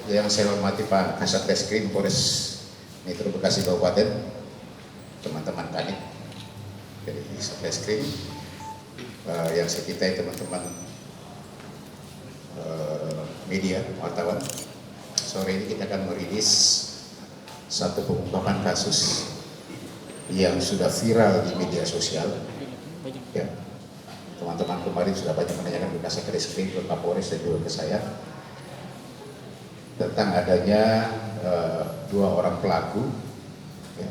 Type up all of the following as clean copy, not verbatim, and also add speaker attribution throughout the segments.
Speaker 1: Yang saya hormati Pak Kasat Reskrim Polres Metro Bekasi Kabupaten, teman-teman Kanit dari Satreskrim, yang saya cintai teman-teman media, wartawan. Sore ini kita akan merilis satu pengungkapan kasus yang sudah viral di media sosial. Ya, teman-teman kemarin sudah banyak menanyakan ke Kasat Reskrim, ke Kapolres dan juga ke saya tentang adanya dua orang pelaku ya,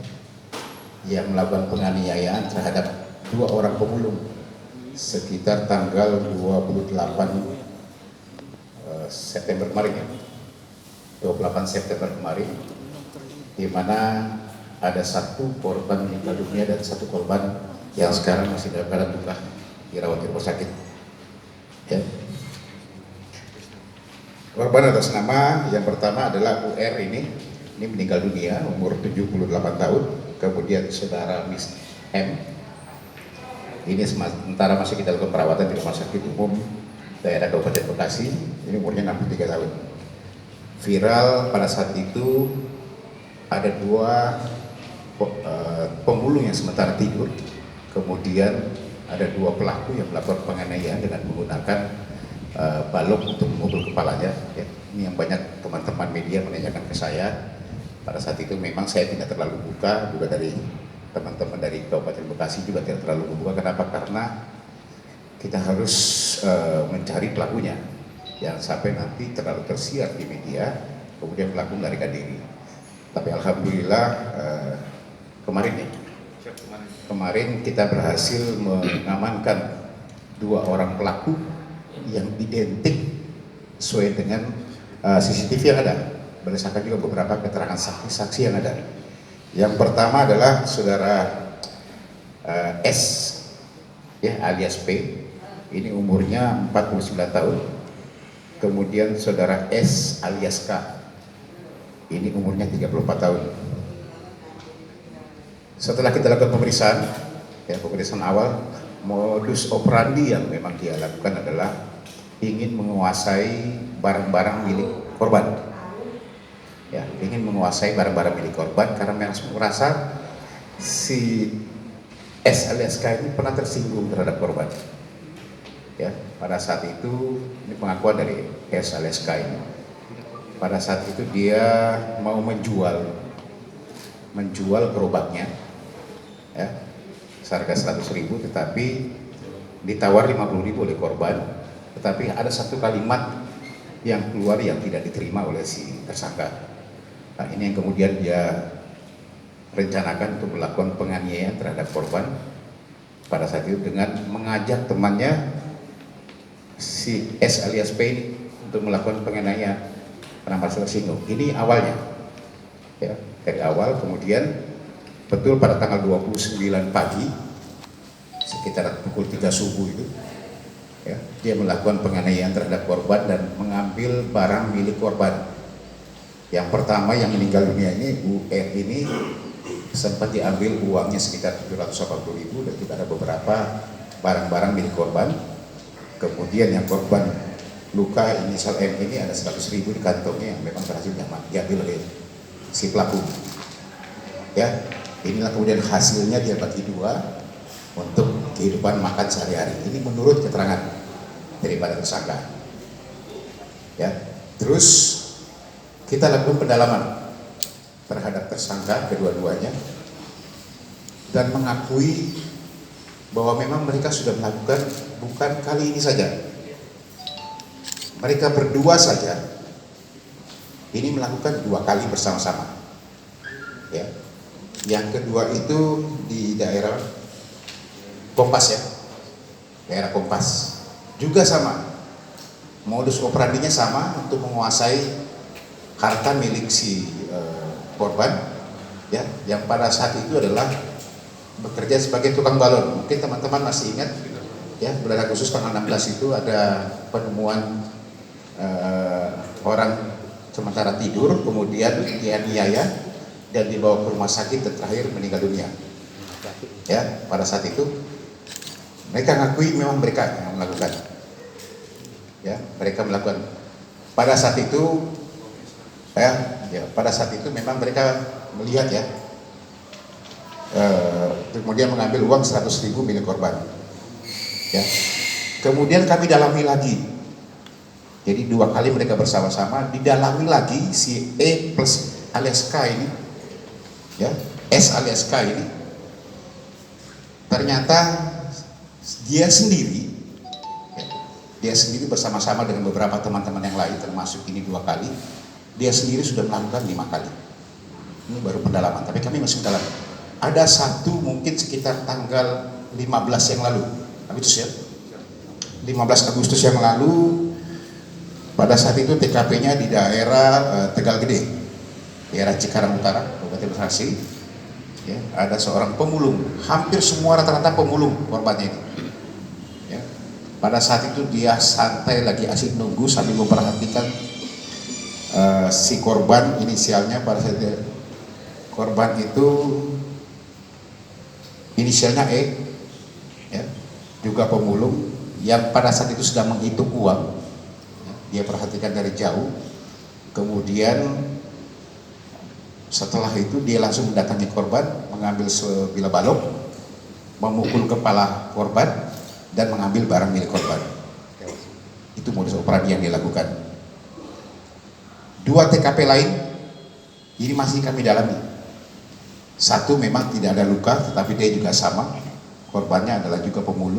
Speaker 1: yang melakukan penganiayaan terhadap dua orang pemulung sekitar tanggal 28 September kemarin ya, 28 September kemarin, di mana ada satu korban meninggal dunia dan satu korban yang sekarang masih dalam keadaan luka dirawat di rumah sakit. Ya. Korban atas nama yang pertama adalah UR ini meninggal dunia umur 78 tahun, kemudian saudara Miss M ini sementara masih kita lakukan perawatan di rumah sakit umum daerah Kabupaten Bekasi, ini umurnya 63 tahun. Viral pada saat itu ada dua pemulung yang sementara tidur, kemudian ada dua pelaku yang melakukan penganiayaan dengan menggunakan balok untuk memukul kepalanya. Ya. Ini yang banyak teman-teman media menanyakan ke saya. Pada saat itu memang saya tidak terlalu buka, juga dari teman-teman dari Kabupaten Bekasi juga tidak terlalu buka. Kenapa? Karena kita harus mencari pelakunya, yang sampai nanti terlalu tersiar di media, kemudian pelaku melarikan diri. Tapi alhamdulillah kemarin kita berhasil mengamankan dua orang pelaku yang identik sesuai dengan CCTV yang ada, berdasarkan juga beberapa keterangan saksi-saksi yang ada. Yang pertama adalah saudara S ya, alias P, ini umurnya 49 tahun. Kemudian saudara S alias K, ini umurnya 34 tahun. Setelah kita lakukan pemeriksaan, ya, pemeriksaan awal, modus operandi yang memang dia lakukan adalah ingin menguasai barang-barang milik korban. Ya, ingin menguasai barang-barang milik korban karena merasa si S alias K ini pernah tersinggung terhadap korban. Ya, pada saat itu ini pengakuan dari S alias K ini. Pada saat itu dia mau menjual gerobaknya, ya, seharga 100.000, tetapi ditawar 50.000 oleh korban. Tetapi ada satu kalimat yang keluar yang tidak diterima oleh si tersangka. Nah, ini yang kemudian dia rencanakan untuk melakukan penganiayaan terhadap korban pada saat itu dengan mengajak temannya si S alias P ini untuk melakukan penganiayaan karena merasa tersinggung. Ini awalnya, ya, dari awal. Kemudian betul pada tanggal 29 pagi sekitar pukul 3 subuh itu, ya, dia melakukan penganiayaan terhadap korban dan mengambil barang milik korban. Yang pertama yang meninggal dunia ini, UR ini, sempat diambil uangnya sekitar 780.000 dan juga ada beberapa barang-barang milik korban. Kemudian yang korban luka inisial M ini ada 100.000 di kantongnya yang memang berhasil diambil oleh si pelaku. Ya, inilah kemudian hasilnya dia bagi dua untuk kehidupan makan sehari-hari. Ini menurut keterangan daripada tersangka. Ya, terus kita lakukan pendalaman terhadap tersangka kedua-duanya dan mengakui bahwa memang mereka sudah melakukan bukan kali ini saja. Mereka berdua saja ini melakukan 2 kali bersama-sama. Ya. Yang kedua itu di daerah Kompas ya, daerah Kompas juga sama, modus operandinya sama untuk menguasai harta milik si korban, ya, yang pada saat itu adalah bekerja sebagai tukang balon. Mungkin teman-teman masih ingat ya, bulan Agustus tanggal 16 itu ada penemuan orang sementara tidur, kemudian dianiaya dan dibawa ke rumah sakit dan terakhir meninggal dunia. Ya, pada saat itu mereka ngakui memang mereka yang melakukan. Ya, mereka melakukan. Pada saat itu Ya, pada saat itu memang mereka melihat ya, kemudian mengambil uang 100.000 milik korban. Ya, kemudian kami dalami lagi. Jadi 2 kali mereka bersama-sama, didalami lagi si E plus alias K ini, ya, S alias K ini, ternyata dia sendiri bersama-sama dengan beberapa teman-teman yang lain, termasuk ini 2 kali, dia sendiri sudah melakukan 5 kali. Ini baru pendalaman, tapi kami masih dalam. Ada satu mungkin sekitar tanggal 15 yang lalu, Agustus ya, 15 Agustus yang lalu. Pada saat itu TKP-nya di daerah Tegal Gede, daerah Cikarang Utara, Kabupaten Bekasi. Ya, ada seorang pemulung, hampir semua rata-rata pemulung korbannya itu. Ya, pada saat itu dia santai lagi asik nunggu sambil memperhatikan si korban, inisialnya pada saat itu, korban itu inisialnya E, ya, juga pemulung yang pada saat itu sedang menghitung uang. Dia perhatikan dari jauh, kemudian setelah itu dia langsung mendatangi korban, mengambil sebilah balok, memukul kepala korban, dan mengambil barang milik korban. Itu modus operandi yang dilakukan. 2 TKP lain ini masih kami dalami. Satu memang tidak ada luka, tetapi dia juga sama, korbannya adalah juga pemulung.